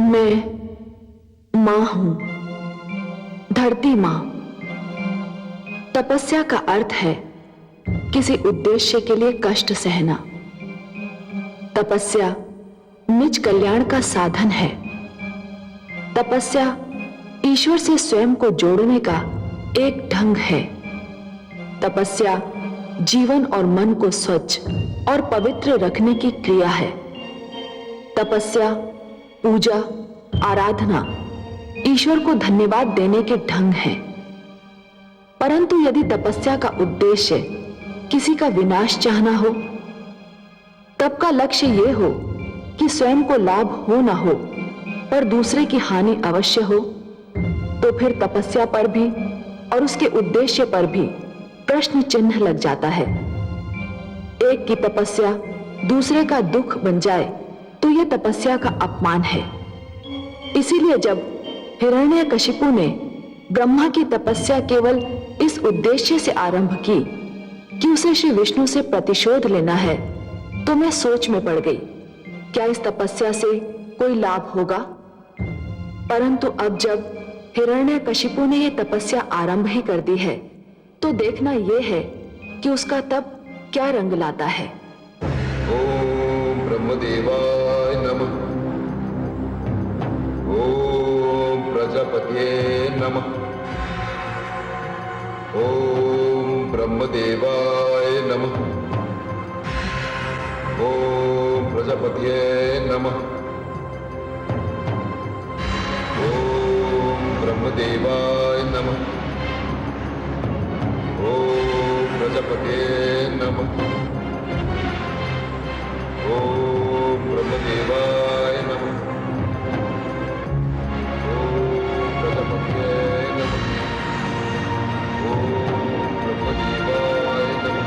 मैं मां हूं, धरती मां। तपस्या का अर्थ है किसी उद्देश्य के लिए कष्ट सहना। तपस्या निज कल्याण का साधन है। तपस्या ईश्वर से स्वयं को जोड़ने का एक ढंग है। तपस्या जीवन और मन को स्वच्छ और पवित्र रखने की क्रिया है। तपस्या पूजा, आराधना, ईश्वर को धन्यवाद देने के ढंग है। परंतु यदि तपस्या का उद्देश्य किसी का विनाश चाहना हो, तब का लक्ष्य यह हो कि स्वयं को लाभ हो ना हो पर दूसरे की हानि अवश्य हो, तो फिर तपस्या पर भी और उसके उद्देश्य पर भी प्रश्न चिन्ह लग जाता है। एक की तपस्या दूसरे का दुख बन जाए तो यह तपस्या का अपमान है। इसीलिए जब हिरण्यकशिपु ने ब्रह्मा की तपस्या केवल इस उद्देश्य से आरंभ की कि उसे श्री विष्णु से प्रतिशोध लेना है, तो मैं सोच में पड़ गई, क्या इस तपस्या से कोई लाभ होगा? परंतु अब जब हिरण्यकशिपु ने यह तपस्या आरंभ ही कर दी है, तो देखना यह है कि उसका तप क्या रंग लाता है। ओम ब्रह्मदेवाय नमः। ओम प्रजापतये नमः। ओम ब्रह्मदेवाय नमः। ओम प्रजापतये नमः। ओम ब्रह्मदेवाय नमः। ओम प्रजापतये नमः। ओम ब्रह्मदेवाय नमः। ओम प्रजापतये नमः। ओम ब्रह्मदेवाय नमः।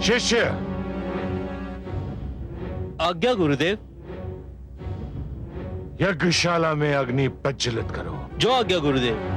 शिष्य। आज्ञा गुरुदेव। यज्ञशाला में अग्नि प्रज्वलित करो। जो आज्ञा गुरुदेव।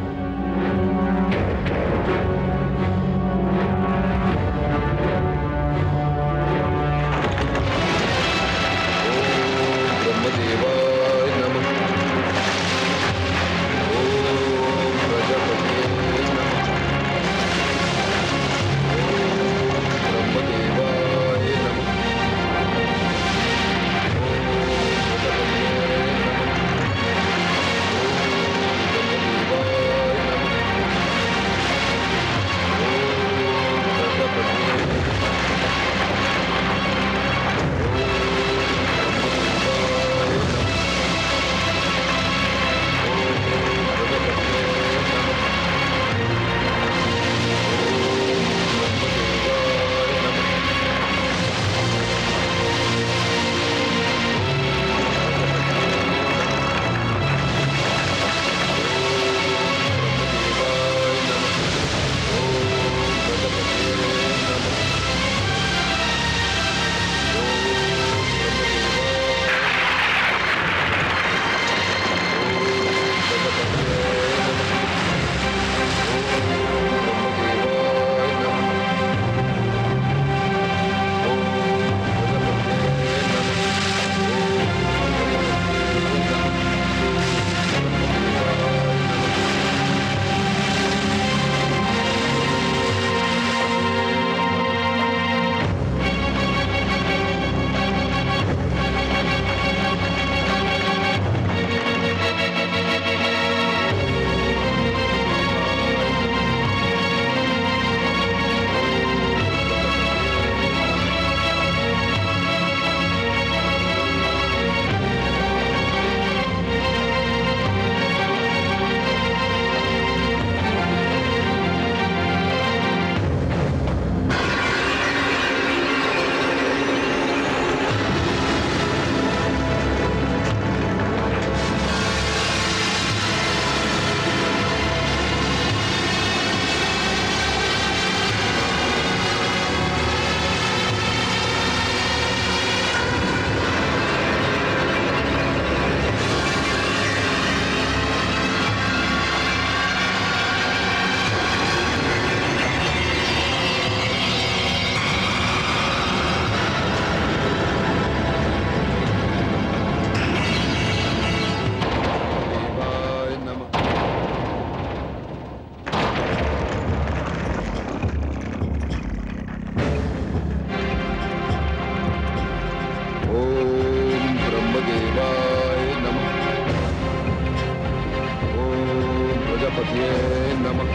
ब्रह्मपत्ये नमः।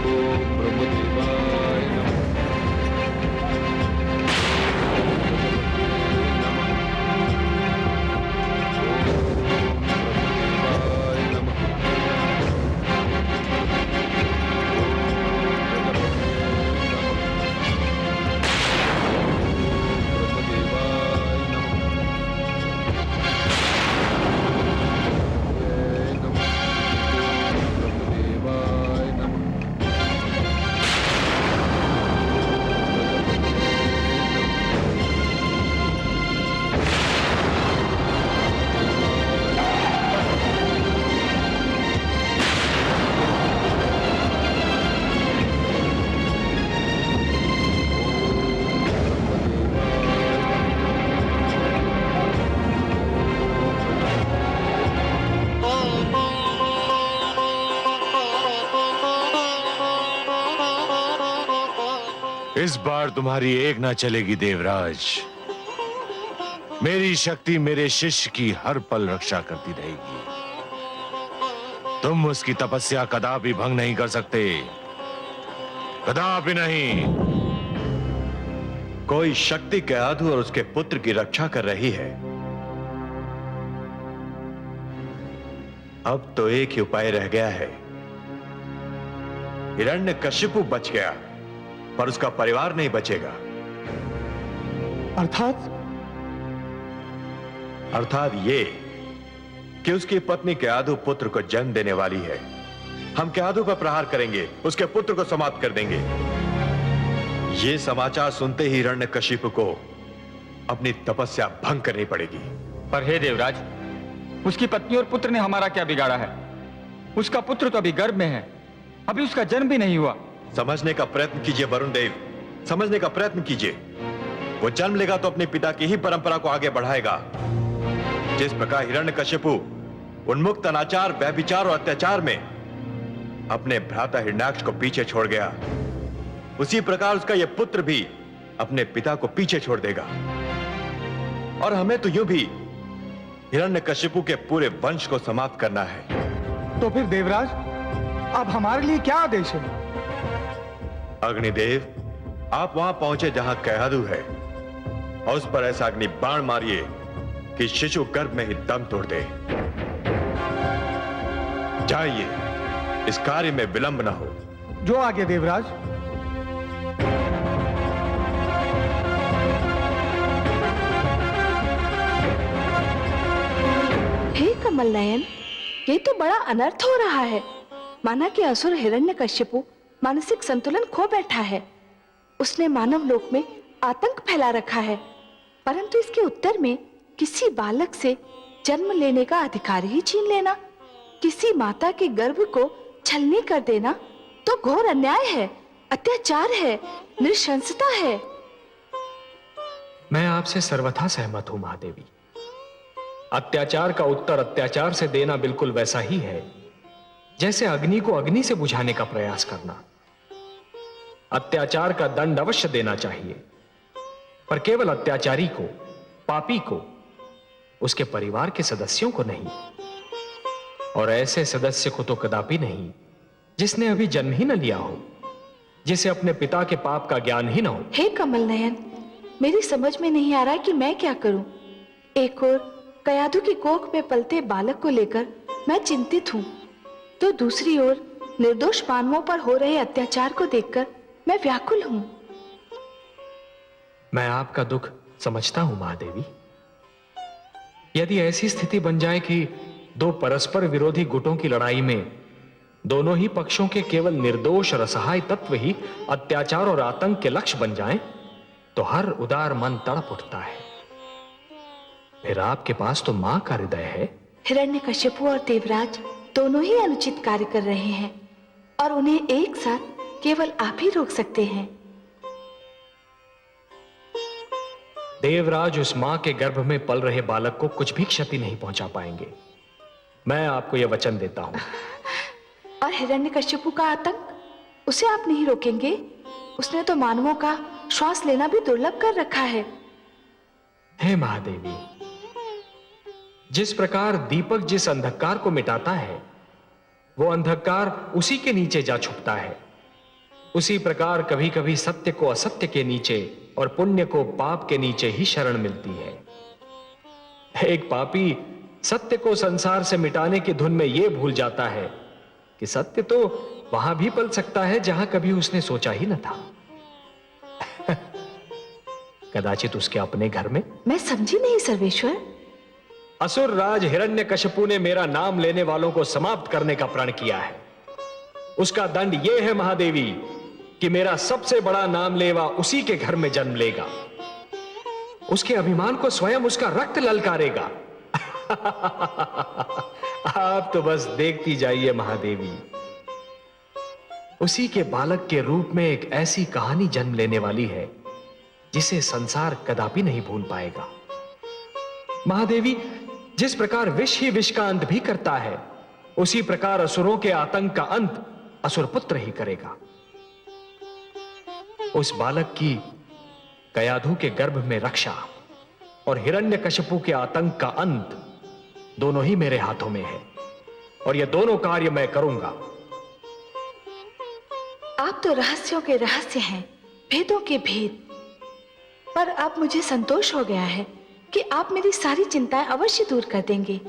ओम ब्रह्मदेवाय नमः। इस बार तुम्हारी एक ना चलेगी देवराज। मेरी शक्ति मेरे शिष्य की हर पल रक्षा करती रहेगी। तुम उसकी तपस्या कदापि भंग नहीं कर सकते, कदापि नहीं। कोई शक्ति के आधु और उसके पुत्र की रक्षा कर रही है। अब तो एक ही उपाय रह गया है। हिरण्यकशिपु बच गया, पर उसका परिवार नहीं बचेगा। अर्थात ये कि उसकी पत्नी केआधु पुत्र को जन्म देने वाली है। हम केआधु पर प्रहार करेंगे, उसके पुत्र को समाप्त कर देंगे। ये समाचार सुनते ही हिरण्यकशिपु को अपनी तपस्या भंग करनी पड़ेगी। पर हे देवराज, उसकी पत्नी और पुत्र ने हमारा क्या बिगाड़ा है? उसका पुत्र तो अभी गर्भ में है, अभी उसका जन्म भी नहीं हुआ। समझने का प्रयत्न कीजिए वरुण देव, समझने का प्रयत्न कीजिए। वो जन्म लेगा तो अपने पिता की ही परंपरा को आगे बढ़ाएगा। जिस प्रकार हिरण्यकशिपु उन्मुक्त अनाचार, व्यभिचार और अत्याचार में अपने भ्राता हिरण्याक्ष को पीछे छोड़ गया, उसी प्रकार उसका यह पुत्र भी अपने पिता को पीछे छोड़ देगा। और हमें तो यूं भी हिरण्यकशिपु के पूरे वंश को समाप्त करना है। तो फिर देवराज, अब हमारे लिए क्या आदेश है? अग्निदेव, आप वहां पहुंचे जहां केआधु है और उस पर ऐसा अग्नि बाण मारिए कि शिशु गर्भ में ही दम तोड़ दे। जाइए, इस कार्य में विलंब न हो। जो आगे देवराज। हे कमल नयन, ये तो बड़ा अनर्थ हो रहा है। माना कि असुर हिरण्यकशिपु मानसिक संतुलन खो बैठा है। उसने मानव लोक में आतंक फैला रखा है, परंतु इसके उत्तर में किसी बालक से जन्म लेने का अधिकार ही छीन लेना, किसी माता के गर्भ को छलनी कर देना तो घोर अन्याय है, अत्याचार है, नृशंसता है। मैं आपसे सर्वथा सहमत हूं महादेवी। अत्याचार का उत्तर अत्याचार से देना बिल्कुल वैसा ही है जैसे अग्नि को अग्नि से बुझाने का प्रयास करना। अत्याचार का दंड अवश्य देना चाहिए, पर केवल अत्याचारी को, पापी को, उसके परिवार के सदस्यों को नहीं। और ऐसे सदस्य को तो कदापि नहीं जिसने अभी जन्म ही न लिया हो, जिसे अपने पिता के पाप का ज्ञान ही न हो। हे कमल नयन, मेरी समझ में नहीं आ रहा कि मैं क्या करूं। एक ओर केआधु की कोख में पलते बालक को लेकर मैं चिंतित हूं, तो दूसरी ओर निर्दोष मानवों पर हो रहे अत्याचार को देखकर मैं व्याकुल हूं। मैं आपका दुख समझता हूं महादेवी। यदि ऐसी स्थिति बन जाए कि दो परस्पर विरोधी गुटों की लड़ाई में दोनों ही पक्षों के केवल निर्दोष और असहाय तत्व ही अत्याचार और आतंक के लक्ष्य बन जाएं, तो हर उदार मन तड़प उठता है। फिर आपके पास तो मां का हृदय है। हिरण्यकशिपु और देवराज दोनों ही अनुचित कार्य कर रहे हैं और उन्हें एक साथ केवल आप ही रोक सकते हैं। देवराज उस मां के गर्भ में पल रहे बालक को कुछ भी क्षति नहीं पहुंचा पाएंगे। मैं आपको यह वचन देता हूं। और हिरण्यकशिपु का आतंक, उसे आप नहीं रोकेंगे? उसने तो मानवों का श्वास लेना भी दुर्लभ कर रखा है। हे महादेवी, जिस प्रकार दीपक जिस अंधकार को मिटाता है, वो अंधकार उसी के नीचे जा छुपता है। उसी प्रकार कभी कभी सत्य को असत्य के नीचे और पुण्य को पाप के नीचे ही शरण मिलती है। एक पापी सत्य को संसार से मिटाने की धुन में यह भूल जाता है कि सत्य तो वहां भी पल सकता है जहां कभी उसने सोचा ही न था। कदाचित उसके अपने घर में। मैं समझी नहीं सर्वेश्वर। असुर राज हिरण्यकशिपु ने मेरा नाम लेने वालों को समाप्त करने का प्रण किया है। उसका दंड यह है महादेवी कि मेरा सबसे बड़ा नाम लेवा उसी के घर में जन्म लेगा। उसके अभिमान को स्वयं उसका रक्त ललकारेगा। आप तो बस देखती जाइए महादेवी। उसी के बालक के रूप में एक ऐसी कहानी जन्म लेने वाली है जिसे संसार कदापि नहीं भूल पाएगा। महादेवी, जिस प्रकार विष ही विष का अंत भी करता है, उसी प्रकार असुरों के आतंक का अंत असुर पुत्र ही करेगा। उस बालक की कयाधु के गर्भ में रक्षा और हिरण्यकशिपु के आतंक का अंत दोनों ही मेरे हाथों में है, और यह दोनों कार्य मैं करूंगा। आप तो रहस्यों के रहस्य हैं, भेदों के भेद। पर अब मुझे संतोष हो गया है कि आप मेरी सारी चिंताएं अवश्य दूर कर देंगे।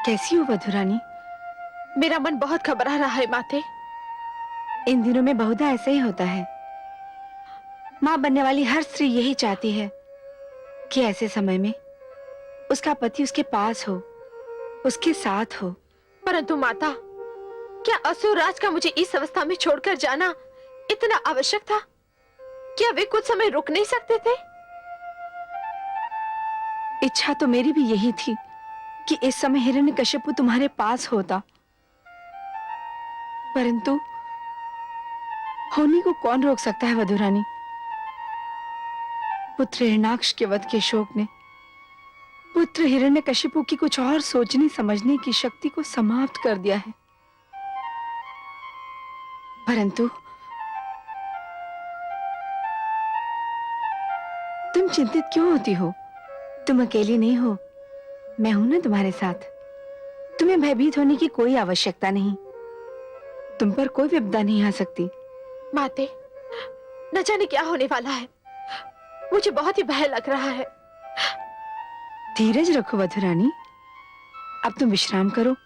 कैसी हो मधुरानी? मेरा मन बहुत घबरा रहा है माते। इन दिनों में बहुधा ऐसा ही होता है। मां बनने वाली हर स्त्री यही चाहती है कि ऐसे समय में उसका पति उसके पास हो, उसके साथ हो। परंतु माता, क्या असुर राज का मुझे इस अवस्था में छोड़कर जाना इतना आवश्यक था? क्या वे कुछ समय रुक नहीं सकते थे? इच्छा तो मेरी भी यही थी कि इस समय हिरण्यकशिपु तुम्हारे पास होता, परंतु होनी को कौन रोक सकता है मधुरानी? पुत्र हिरण्याक्ष के वध के शोक ने पुत्र हिरण्यकशिपु की कुछ और सोचने समझने की शक्ति को समाप्त कर दिया है। परंतु तुम चिंतित क्यों होती हो? तुम अकेली नहीं हो, मैं हूं ना तुम्हारे साथ। तुम्हें भयभीत होने की कोई आवश्यकता नहीं। तुम पर कोई विपदा नहीं आ सकती। माते, न जाने क्या होने वाला है। मुझे बहुत ही भय लग रहा है। धीरज रखो मधुरानी, अब तुम विश्राम करो।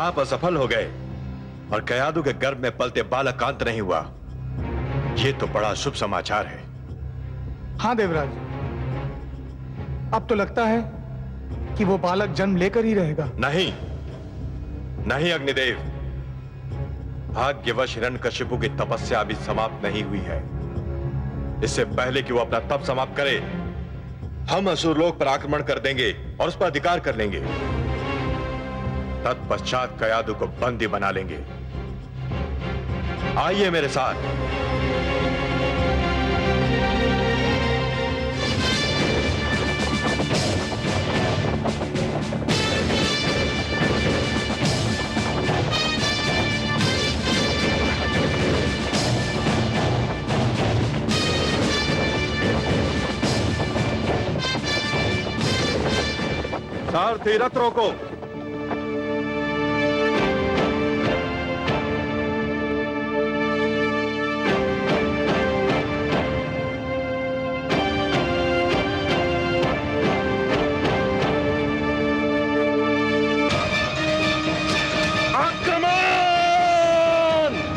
आप असफल हो गए और कयादू के गर्भ में पलते बालक का अंत नहीं हुआ, ये तो बड़ा शुभ समाचार है। हाँ देवराज, अब तो लगता है कि वो बालक जन्म लेकर ही रहेगा। नहीं नहीं अग्निदेव, भाग्यवश हिरण्यकशिपु की तपस्या अभी समाप्त नहीं हुई है। इससे पहले कि वो अपना तप समाप्त करे, हम असुरलोक पर आक्रमण कर देंगे और उस पर अधिकार कर लेंगे। तत्पश्चात कयादू को बंदी बना लेंगे। आइए मेरे साथ। सारथी रथ रोको।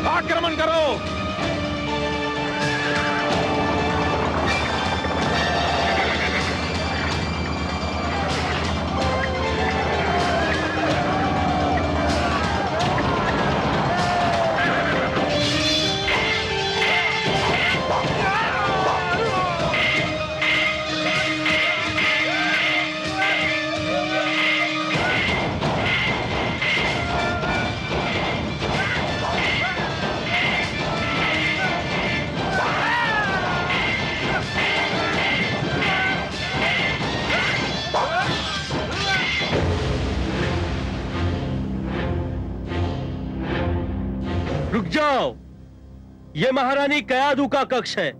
आक्रमण करो। रुक जाओ, ये महारानी कयादू का कक्ष है।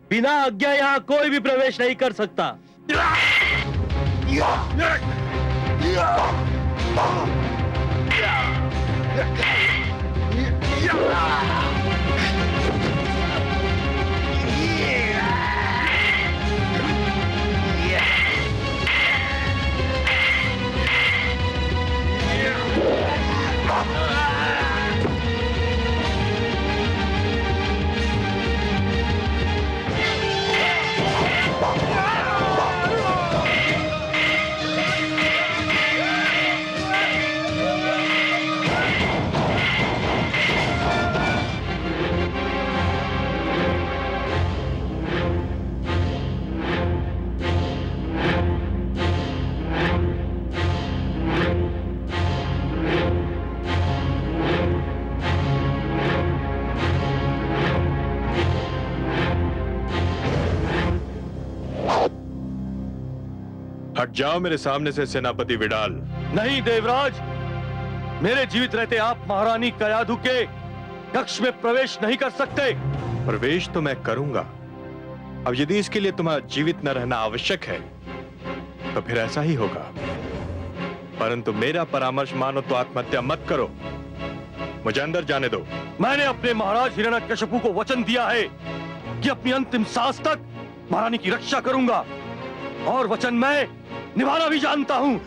बिना आज्ञा यहाँ कोई भी प्रवेश नहीं कर सकता। हट जाओ मेरे सामने से सेनापति विडाल। नहीं देवराज, मेरे जीवित रहते आप महारानी कयादू के कक्ष में प्रवेश नहीं कर सकते। प्रवेश तो मैं करूंगा। अब यदि इसके लिए तुम्हारा जीवित न रहना आवश्यक है तो फिर ऐसा ही होगा, परंतु मेरा परामर्श मानो तो आत्महत्या मत करो। मुझे अंदर जाने दो। मैंने अपने महाराज हिरण्यकशिपु को वचन दिया है कि अपनी अंतिम सांस तक महारानी की रक्षा करूंगा, और वचन मैं निभाना भी जानता हूं।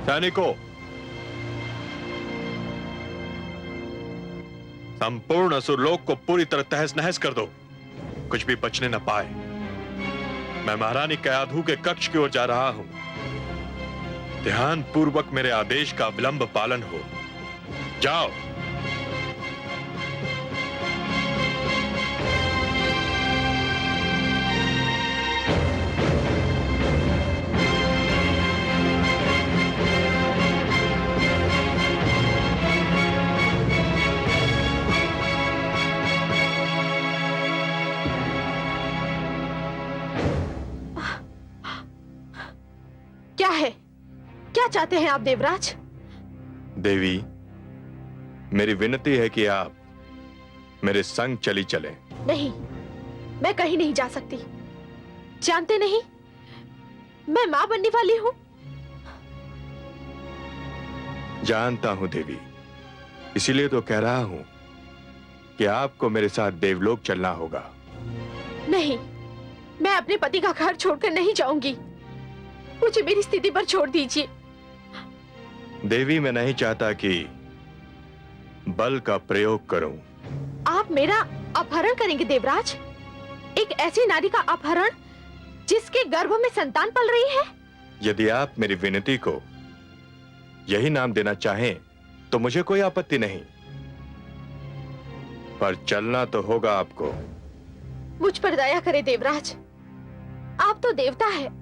सैनिकों, संपूर्ण असुरलोक को पूरी तरह तहस नहस कर दो, कुछ भी बचने न पाए। मैं महारानी कयाधु के कक्ष की ओर जा रहा हूं। ध्यान पूर्वक मेरे आदेश का विलंब पालन हो। जाओ। क्या है? क्या चाहते हैं आप देवराज? देवी, मेरी विनती है कि आप मेरे संग चली चलें। नहीं, मैं कहीं नहीं जा सकती। जानते नहीं, मैं मां बनने वाली हूं। जानता हूं देवी, इसीलिए तो कह रहा हूं कि आपको मेरे साथ देवलोक चलना होगा। नहीं, मैं अपने पति का घर छोड़कर नहीं जाऊंगी। मुझे मेरी स्थिति पर छोड़ दीजिए। देवी, मैं नहीं चाहता कि बल का प्रयोग करूं। आप मेरा अपहरण करेंगे देवराज? एक ऐसी नारी का अपहरण जिसके गर्भ में संतान पल रही है? यदि आप मेरी विनती को यही नाम देना चाहें तो मुझे कोई आपत्ति नहीं, पर चलना तो होगा आपको। मुझ पर दया करे देवराज, आप तो देवता है।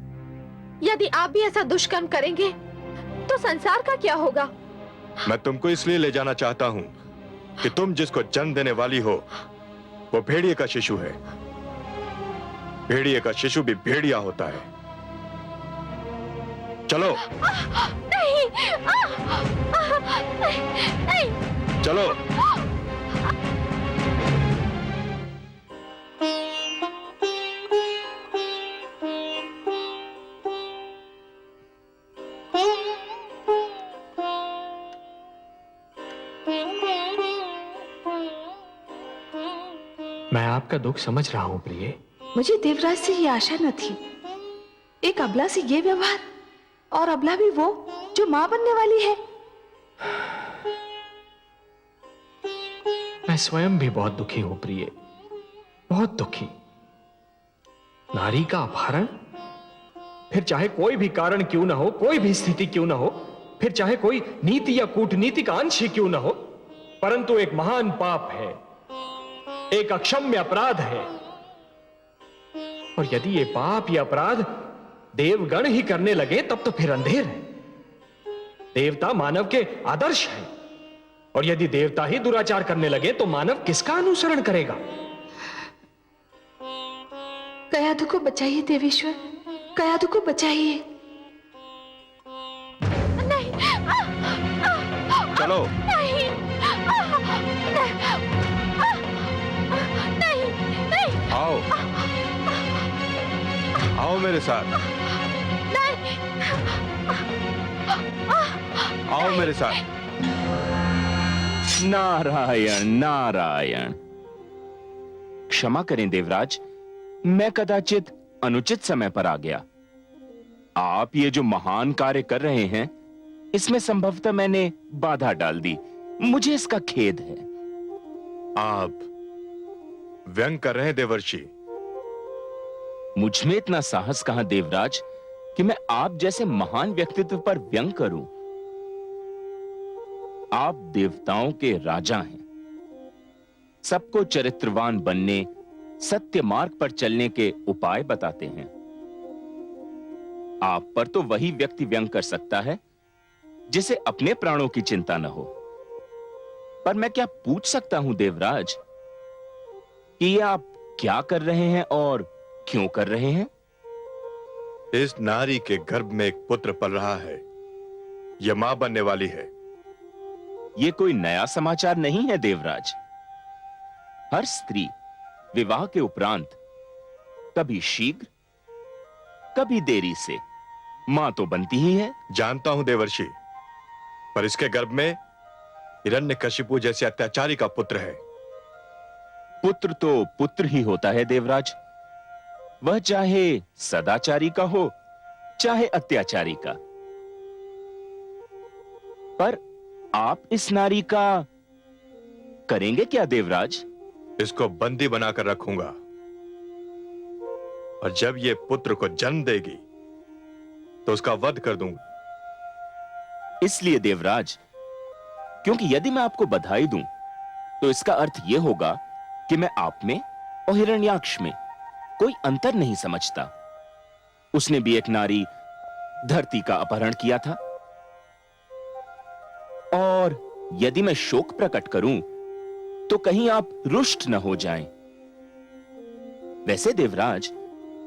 यदि आप भी ऐसा दुष्कर्म करेंगे तो संसार का क्या होगा? मैं तुमको इसलिए ले जाना चाहता हूं कि तुम जिसको जन्म देने वाली हो वो भेड़िए का शिशु है। भेड़िए का शिशु भी भेड़िया होता है। चलो। नहीं, नहीं। चलो। मैं आपका दुख समझ रहा हूं प्रिय। मुझे देवराज से ये आशा न थी। एक अबला से ये व्यवहार, और अबला भी वो जो मां बनने वाली है। मैं स्वयं भी बहुत दुखी हूं प्रिय, बहुत दुखी। नारी का अपहरण, फिर चाहे कोई भी कारण क्यों ना हो, कोई भी स्थिति क्यों ना हो, फिर चाहे कोई नीति या कूटनीति का अंश ही क्यों ना हो, परंतु एक महान पाप है, एक अक्षम्य अपराध है। और यदि ये पाप या अपराध देवगण ही करने लगे तब तो फिर अंधेर है। देवता मानव के आदर्श है, और यदि देवता ही दुराचार करने लगे तो मानव किसका अनुसरण करेगा? कयाधु को बचाइए देवेश्वर, कयाधु को बचाइए। नहीं, चलो। नहीं, नहीं, नहीं। आओ, आओ मेरे साथ। नहीं। आओ मेरे साथ। नारायण नारायण। क्षमा करें देवराज, मैं कदाचित अनुचित समय पर आ गया। आप ये जो महान कार्य कर रहे हैं, इसमें संभवतः मैंने बाधा डाल दी। मुझे इसका खेद है। आप व्यंग कर रहे हैं देवर्षि। मुझ में इतना साहस कहां देवराज कि मैं आप जैसे महान व्यक्तित्व पर व्यंग करूं। आप देवताओं के राजा हैं, सबको चरित्रवान बनने, सत्य मार्ग पर चलने के उपाय बताते हैं। आप पर तो वही व्यक्ति व्यंग कर सकता है जिसे अपने प्राणों की चिंता न हो। पर मैं क्या पूछ सकता हूं देवराज कि ये आप क्या कर रहे हैं और क्यों कर रहे हैं? इस नारी के गर्भ में एक पुत्र पल रहा है। यह मां बनने वाली है। यह कोई नया समाचार नहीं है देवराज। हर स्त्री विवाह के उपरांत कभी शीघ्र कभी देरी से मां तो बनती ही है। जानता हूं देवर्षि, पर इसके गर्भ में हिरण्यकशिपु जैसे अत्याचारी का पुत्र है। पुत्र तो पुत्र ही होता है देवराज, वह चाहे सदाचारी का हो चाहे अत्याचारी का। पर आप इस नारी का करेंगे क्या देवराज? इसको बंदी बनाकर रखूंगा और जब ये पुत्र को जन्म देगी तो उसका वध कर दूंगा। इसलिए देवराज, क्योंकि यदि मैं आपको बधाई दूं तो इसका अर्थ यह होगा कि मैं आप में और हिरण्याक्ष में कोई अंतर नहीं समझता। उसने भी एक नारी धरती का अपहरण किया था। और यदि मैं शोक प्रकट करूं तो कहीं आप रुष्ट न हो जाएं। वैसे देवराज,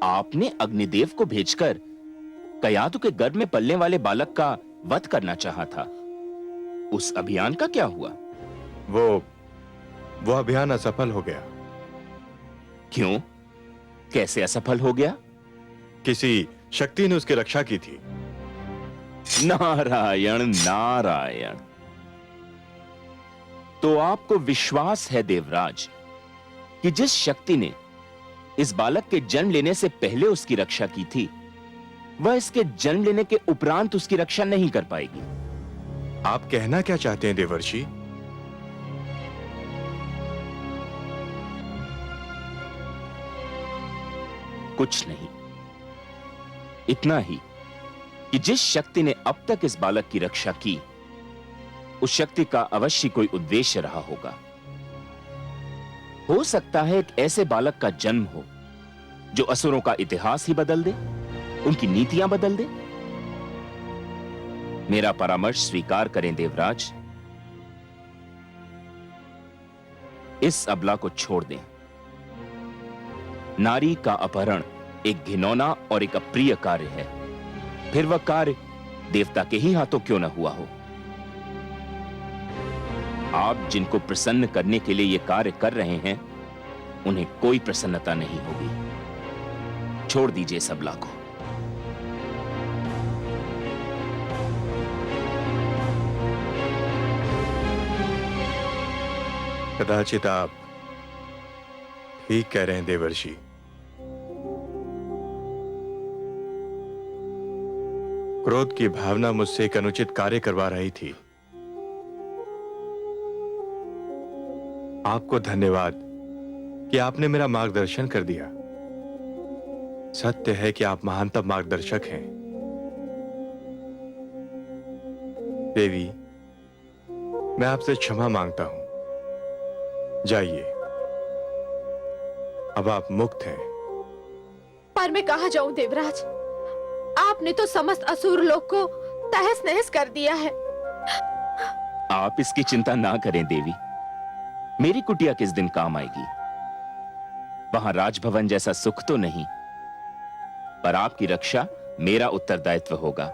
आपने अग्निदेव को भेजकर कयाधु के गर्भ में पलने वाले बालक का वध करना चाहा था। उस अभियान का क्या हुआ? वो अभियान असफल हो गया। क्यों? कैसे असफल हो गया? किसी शक्ति ने उसकी रक्षा की थी। नारायण नारायण। तो आपको विश्वास है देवराज कि जिस शक्ति ने इस बालक के जन्म लेने से पहले उसकी रक्षा की थी, वह इसके जन्म लेने के उपरांत उसकी रक्षा नहीं कर पाएगी। आप कहना क्या चाहते हैं देवर्षि? कुछ नहीं, इतना ही कि जिस शक्ति ने अब तक इस बालक की रक्षा की, उस शक्ति का अवश्य कोई उद्देश्य रहा होगा। हो सकता है एक ऐसे बालक का जन्म हो जो असुरों का इतिहास ही बदल दे, उनकी नीतियां बदल दे। मेरा परामर्श स्वीकार करें देवराज, इस अबला को छोड़ दें। नारी का अपहरण एक घिनौना और एक अप्रिय कार्य है, फिर वह कार्य देवता के ही हाथों क्यों न हुआ हो। आप जिनको प्रसन्न करने के लिए यह कार्य कर रहे हैं, उन्हें कोई प्रसन्नता नहीं होगी। छोड़ दीजिए इस अबला को। कदाचित आप ठीक कह रहे हैं देवर्षि। क्रोध की भावना मुझसे एक अनुचित कार्य करवा रही थी। आपको धन्यवाद कि आपने मेरा मार्गदर्शन कर दिया। सत्य है कि आप महानतम मार्गदर्शक हैं। देवी, मैं आपसे क्षमा मांगता हूं। जाइए, अब आप मुक्त हैं। पर मैं कहां जाऊं देवराज? आपने तो समस्त असुर लोक को तहस नहस कर दिया है। आप इसकी चिंता ना करें देवी। मेरी कुटिया किस दिन काम आएगी। वहां राजभवन जैसा सुख तो नहीं, पर आपकी रक्षा मेरा उत्तरदायित्व होगा।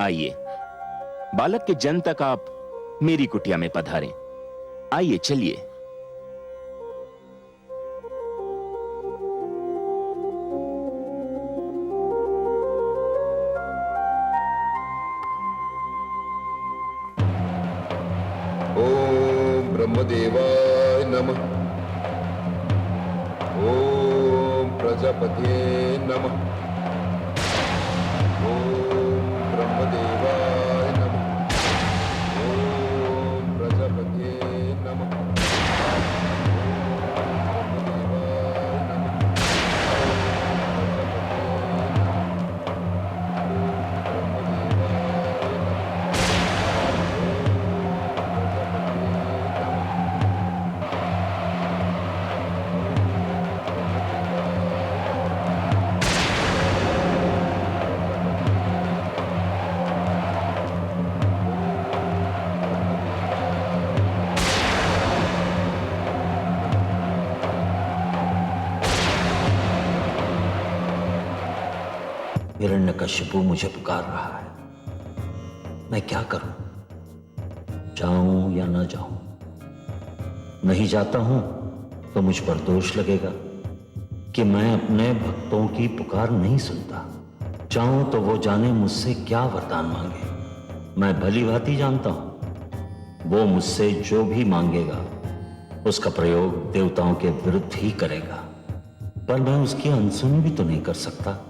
आइए, बालक के जन्म तक आप मेरी कुटिया में पधारें। आइए, चलिए। ओम ब्रह्मदेवाय नमः। ओम प्रजापते नमः। ओम ब्रह्मदेवाय नमः। ओम प्रजापते नमः। हिरण्यकशिपु मुझे पुकार रहा है। मैं क्या करूं? जाऊं या न जाऊं? नहीं जाता हूं तो मुझ पर दोष लगेगा कि मैं अपने भक्तों की पुकार नहीं सुनता। चाहूं तो वो जाने मुझसे क्या वरदान मांगे। मैं भली भांति जानता हूं वो मुझसे जो भी मांगेगा उसका प्रयोग देवताओं के विरुद्ध ही करेगा, पर मैं उसकी अनसुनी भी तो नहीं कर सकता।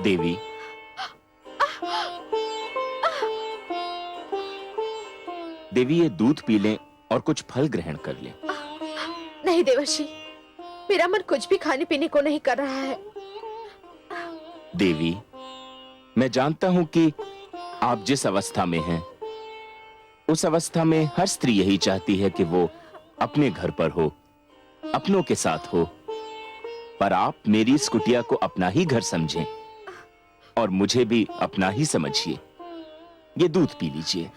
देवी, देवी ये दूध पी लें और कुछ फल ग्रहण कर लें। नहीं देवर्षि, मेरा मन कुछ भी खाने पीने को नहीं कर रहा है। देवी, मैं जानता हूं कि आप जिस अवस्था में हैं, उस अवस्था में हर स्त्री यही चाहती है कि वो अपने घर पर हो, अपनों के साथ हो। पर आप मेरी इस कुटिया को अपना ही घर समझें और मुझे भी अपना ही समझिए। ये दूध पी लीजिए।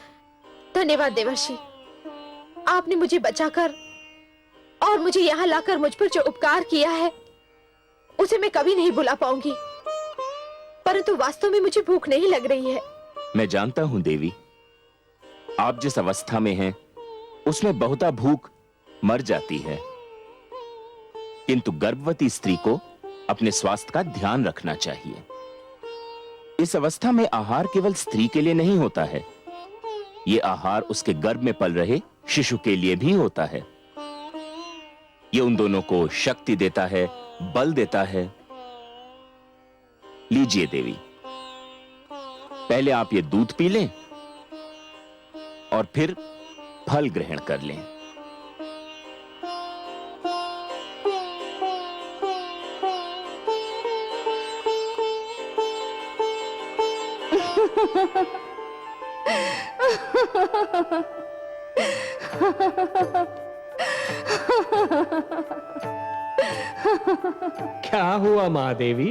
धन्यवाद देवर्षि, आपने मुझे बचाकर और मुझे यहाँ लाकर मुझ पर जो उपकार किया है उसे मैं कभी नहीं भुला पाऊंगी। परंतु वास्तव में मुझे भूख नहीं लग रही है। मैं जानता हूं देवी, आप जिस अवस्था में हैं उसमें बहुता भूख मर जाती है, किंतु गर्भवती स्त्री को अपने स्वास्थ्य का ध्यान रखना चाहिए। इस अवस्था में आहार केवल स्त्री के लिए नहीं होता है, ये आहार उसके गर्भ में पल रहे शिशु के लिए भी होता है। ये उन दोनों को शक्ति देता है, बल देता है। लीजिए देवी, पहले आप ये दूध पी लें और फिर फल ग्रहण कर लें। क्या हुआ महादेवी?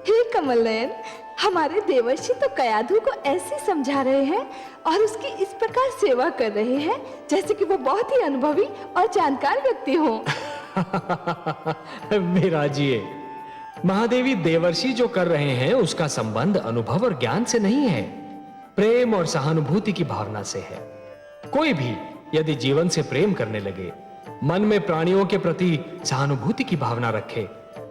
हे कमल नयन, हमारे देवर्षि तो कयाधु को ऐसे समझा रहे हैं और उसकी इस प्रकार सेवा कर रहे हैं जैसे कि वो बहुत ही अनुभवी और जानकार व्यक्ति हो। विराजिए, महादेवी देवर्षि जो कर रहे हैं उसका संबंध अनुभव और ज्ञान से नहीं है, प्रेम और सहानुभूति की भावना से है। कोई भी यदि जीवन से प्रेम करने लगे, मन में प्राणियों के प्रति सहानुभूति की भावना रखे,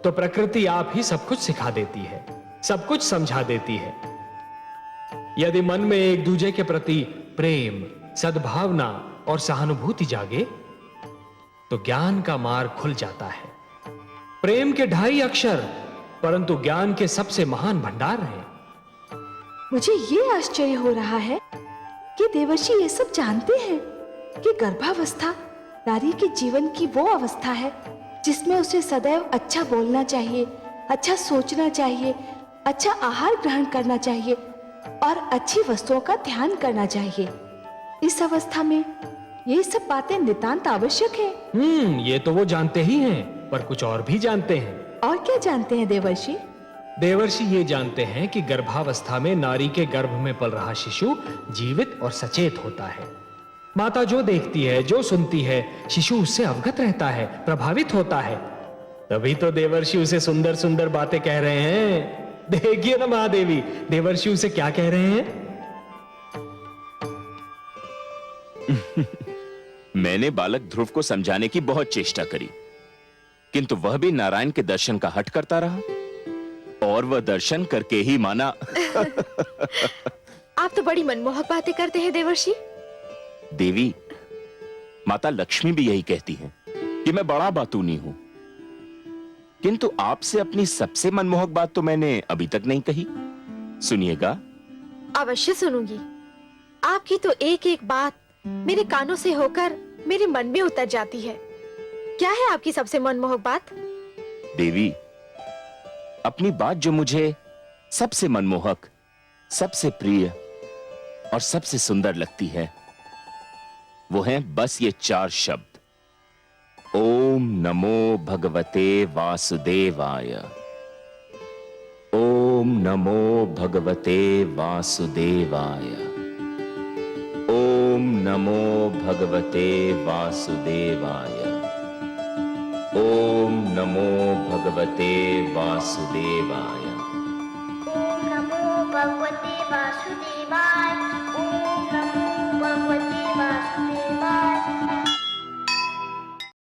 तो प्रकृति आप ही सब कुछ सिखा देती है, सब कुछ समझा देती है। यदि मन में एक दूसरे के प्रति प्रेम, सद्भावना और सहानुभूति जागे, तो ज्ञान का मार्ग खुल जाता है। प्रेम के 2.5 अक्षर परंतु ज्ञान के सबसे महान भंडार हैं। मुझे ये आश्चर्य हो रहा है कि देवर्षि ये सब जानते हैं कि गर्भावस्था नारी के जीवन की वो अवस्था है जिसमें उसे सदैव अच्छा बोलना चाहिए, अच्छा सोचना चाहिए, अच्छा आहार ग्रहण करना चाहिए और अच्छी वस्तुओं का ध्यान करना चाहिए। इस अवस्था में ये सब बातें नितांत आवश्यक है। ये तो वो जानते ही हैं, पर कुछ और भी जानते हैं। और क्या जानते हैं देवर्षि? देवर्षि ये जानते हैं कि गर्भावस्था में नारी के गर्भ में पल रहा शिशु जीवित और सचेत होता है। माता जो देखती है, जो सुनती है, शिशु उससे अवगत रहता है, प्रभावित होता है। तभी तो देवर्षि उसे सुंदर सुंदर बातें कह रहे हैं। देखिए ना महादेवी, देवर्षि उसे क्या कह रहे हैं। मैंने बालक ध्रुव को समझाने की बहुत चेष्टा करी, किंतु वह भी नारायण के दर्शन का हठ करता रहा और वह दर्शन करके ही माना। आप तो बड़ी मनमोहक बातें करते हैं देवर्षि। देवी, माता लक्ष्मी भी यही कहती हैं कि मैं बड़ा बातूनी हूं, किंतु आपसे अपनी सबसे मनमोहक बात तो मैंने अभी तक नहीं कही। सुनिएगा। अवश्य सुनूंगी। आपकी तो एक एक बात मेरे कानों से होकर मेरे मन में उतर जाती है। क्या है आपकी सबसे मनमोहक बात? देवी, अपनी बात जो मुझे सबसे मनमोहक, सबसे प्रिय और सबसे सुंदर लगती है, वो हैं बस ये 4 शब्द। ओम नमो भगवते वासुदेवाय। ओम नमो भगवते वासुदेवाय। ओम नमो भगवते वासुदेवाय। ओम नमो भगवते वासुदेवाय। ओम नमो भगवते वासुदेवाय। ओम